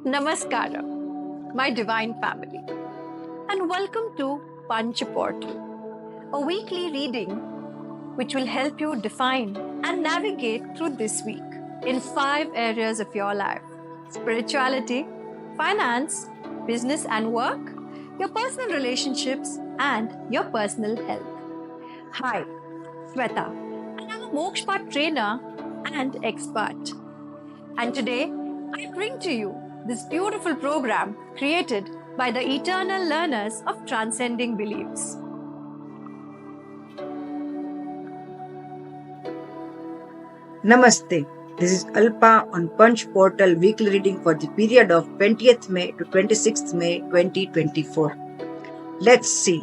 Namaskara, my divine family, and welcome to Panch Portal, a weekly reading which will help you define and navigate through this week in 5 areas of your life: spirituality, finance, business and work, your personal relationships, and your personal health. Hi, Sweta, and I'm a Mokshpat trainer and expert. And today, I bring to you this beautiful program created by the eternal learners of transcending beliefs. Namaste. This is Alpa on Punch Portal weekly reading for the period of 20th May to 26th May 2024. Let's see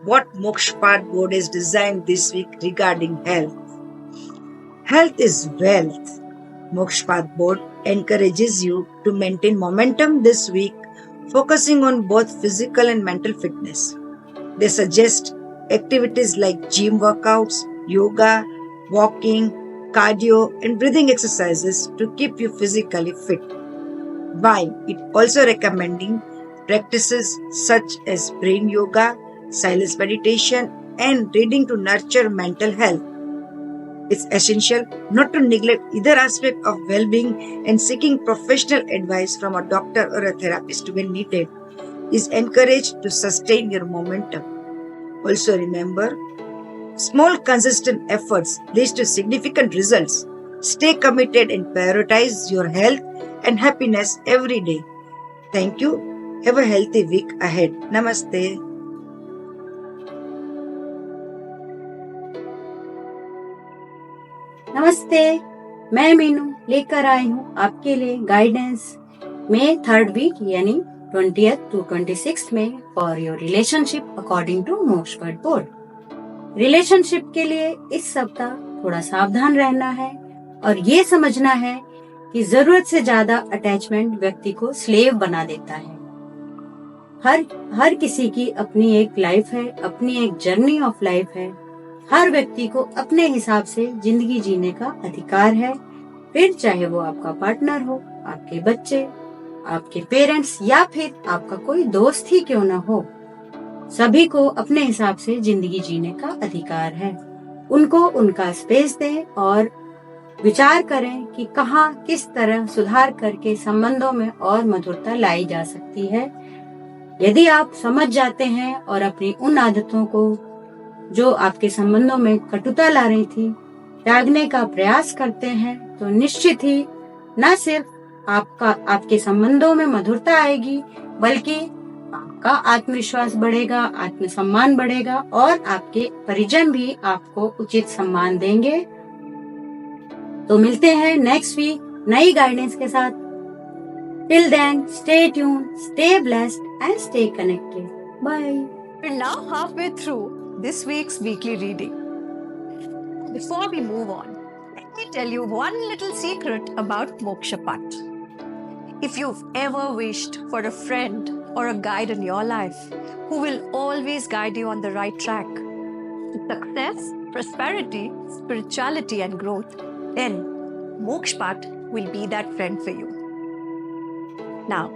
what Mokshpat board is designed this week regarding health. Health is wealth. Mokshpat board encourages you to maintain momentum this week, focusing on both physical and mental fitness. They suggest activities like gym workouts, yoga, walking, cardio, and breathing exercises to keep you physically fit. While it also recommending practices such as brain yoga, silence meditation, and reading to nurture mental health. It's essential not to neglect either aspect of well-being, and seeking professional advice from a doctor or a therapist when needed is encouraged to sustain your momentum. Also remember, small consistent efforts leads to significant results. Stay committed and prioritize your health and happiness every day. Thank you. Have a healthy week ahead. Namaste. नमस्ते, मैं मीनू लेकर आई हूँ आपके लिए guidance में 3rd week यानी 20th to 26th में for your relationship according to Mokshapat board. Relationship के लिए इस सप्ताह थोड़ा सावधान रहना है और ये समझना है कि जरूरत से ज्यादा अटैचमेंट व्यक्ति को स्लेव बना देता है। हर किसी की अपनी एक लाइफ है, अपनी एक जर्नी ऑफ लाइफ है। हर व्यक्ति को अपने हिसाब से जिंदगी जीने का अधिकार है, फिर चाहे वो आपका पार्टनर हो, आपके बच्चे, आपके पेरेंट्स या फिर आपका कोई दोस्त ही क्यों ना हो। सभी को अपने हिसाब से जिंदगी जीने का अधिकार है। उनको उनका स्पेस दें और विचार करें कि कहाँ किस तरह सुधार करके संबंधों में और मधुरता लाई जा सकती है। यदि आप समझ जाते हैं और अपनी उन आदतों को जो आपके संबंधों में कटुता ला रही थी त्यागने का प्रयास करते हैं, तो निश्चित ही न सिर्फ आपके संबंधों में मधुरता आएगी, बल्कि आपका आत्मविश्वास बढ़ेगा, आत्मसम्मान बढ़ेगा और आपके परिजन भी आपको उचित सम्मान देंगे। तो मिलते हैं नेक्स्ट वीक नई गाइडेंस के साथ। Till then, stay tuned, stay blessed and stay connected. Bye. We're now halfway through this week's weekly reading. Before we move on, let me tell you one little secret about Mokshapat. If you've ever wished for a friend or a guide in your life who will always guide you on the right track to success, prosperity, spirituality and growth, then Mokshapat will be that friend for you. Now,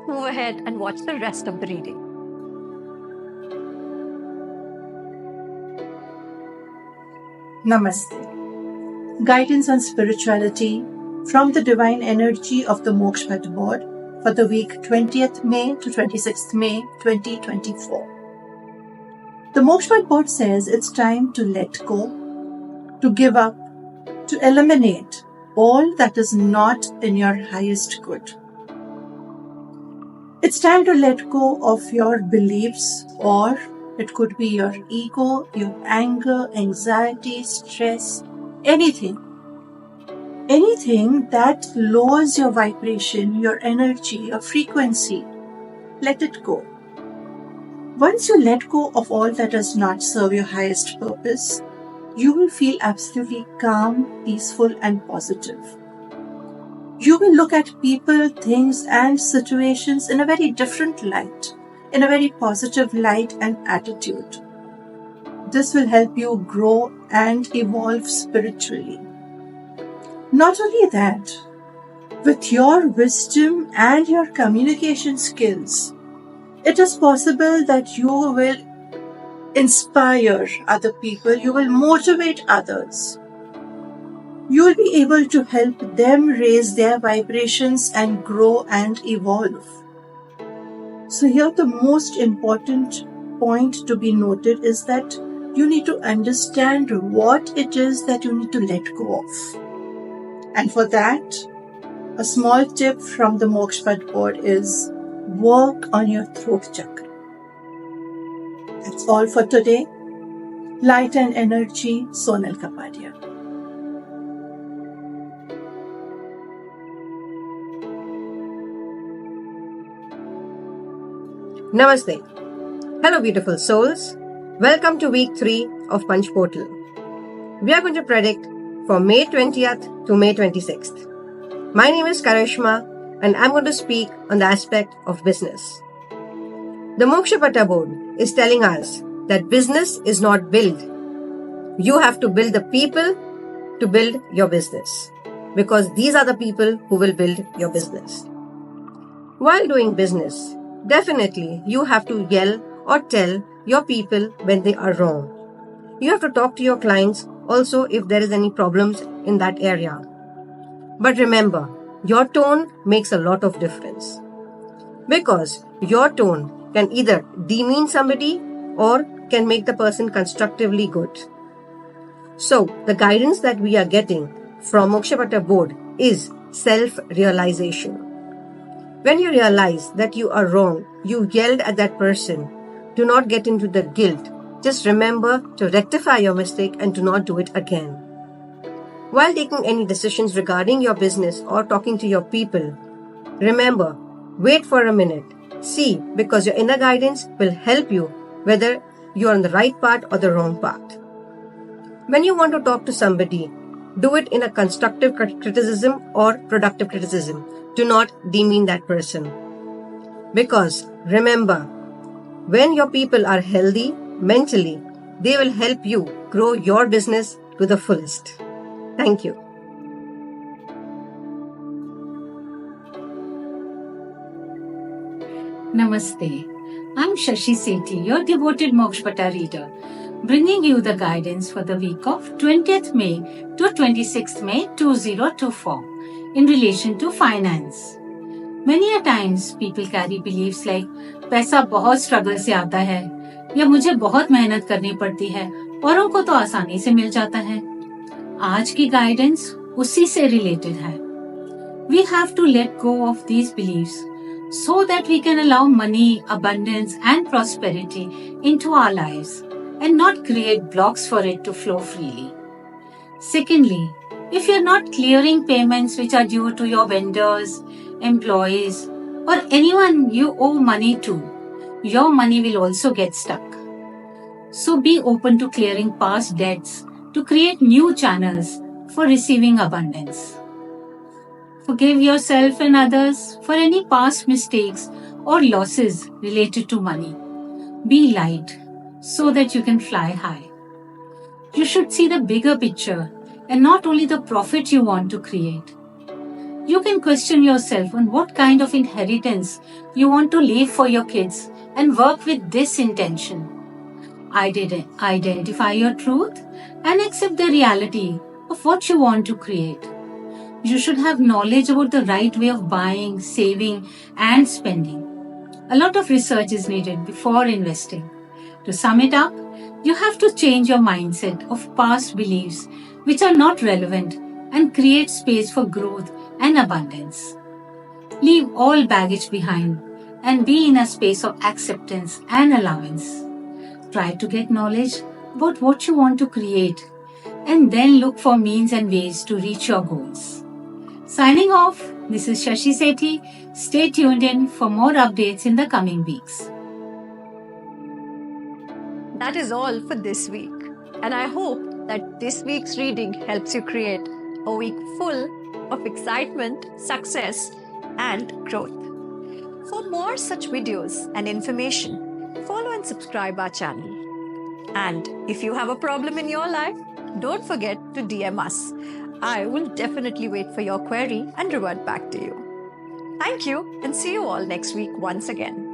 move ahead and watch the rest of the reading. Namaste. Guidance on spirituality from the divine energy of the Mokshpat board for the week 20th May to 26th May 2024. The Mokshpat board says it's time to let go, to give up, to eliminate all that is not in your highest good. It's time to let go of your beliefs, or it could be your ego, your anger, anxiety, stress, anything. Anything that lowers your vibration, your energy, your frequency. Let it go. Once you let go of all that does not serve your highest purpose, you will feel absolutely calm, peaceful, and positive. You will look at people, things, and situations in a very different light, in a very positive light and attitude. This will help you grow and evolve spiritually. Not only that, with your wisdom and your communication skills, it is possible that you will inspire other people, you will motivate others. You will be able to help them raise their vibrations and grow and evolve. So here the most important point to be noted is that you need to understand what it is that you need to let go of. And for that, a small tip from the Mokshpad board is work on your throat chakra. That's all for today. Light and Energy, Sonal Kapadia. Namaste. Hello, beautiful souls. Welcome to week 3 of Punch Portal. We are going to predict for May 20th to May 26th. My name is Karishma and I'm going to speak on the aspect of business. The Mokshapata board is telling us that business is not built. You have to build the people to build your business, because these are the people who will build your business. While doing business, definitely you have to yell or tell your people when they are wrong. You have to talk to your clients also if there is any problems in that area. But remember, your tone makes a lot of difference, because your tone can either demean somebody or can make the person constructively good. So, the guidance that we are getting from Mokshapata board is self-realization. When you realize that you are wrong, you yelled at that person, do not get into the guilt. Just remember to rectify your mistake and do not do it again. While taking any decisions regarding your business or talking to your people, remember, wait for a minute. See, because your inner guidance will help you whether you are on the right path or the wrong path. When you want to talk to somebody, do it in a constructive criticism or productive criticism. Do not demean that person. Because remember, when your people are healthy mentally, they will help you grow your business to the fullest. Thank you. Namaste. I'm Shashi Sethi, your devoted Mokshpata reader, bringing you the guidance for the week of 20th May to 26th May 2024 in relation to finance. Many a times people carry beliefs like पैसा बहुत struggle से आता है या मुझे बहुत मेहनत करनी पड़ती है, औरों को तो आसानी से मिल जाता है. आज की गाइडेंस उसी से रिलेटेड है. We have to let go of these beliefs so that we can allow money, abundance and prosperity into our lives and not create blocks for it to flow freely. Secondly, if you're not clearing payments which are due to your vendors, employees or anyone you owe money to, your money will also get stuck. So be open to clearing past debts to create new channels for receiving abundance. Forgive yourself and others for any past mistakes or losses related to money. Be light so that you can fly high. You should see the bigger picture and not only the profit you want to create. You can question yourself on what kind of inheritance you want to leave for your kids and work with this intention. Identify your truth and accept the reality of what you want to create. You should have knowledge about the right way of buying, saving and spending. A lot of research is needed before investing. To sum it up, you have to change your mindset of past beliefs which are not relevant and create space for growth and abundance. Leave all baggage behind and be in a space of acceptance and allowance. Try to get knowledge about what you want to create and then look for means and ways to reach your goals. Signing off, this is Shashi Sethi. Stay tuned in for more updates in the coming weeks. That is all for this week. And I hope that this week's reading helps you create a week full of excitement, success, and growth. For more such videos and information, follow and subscribe our channel. And if you have a problem in your life, don't forget to DM us. I will definitely wait for your query and revert back to you. Thank you and see you all next week once again.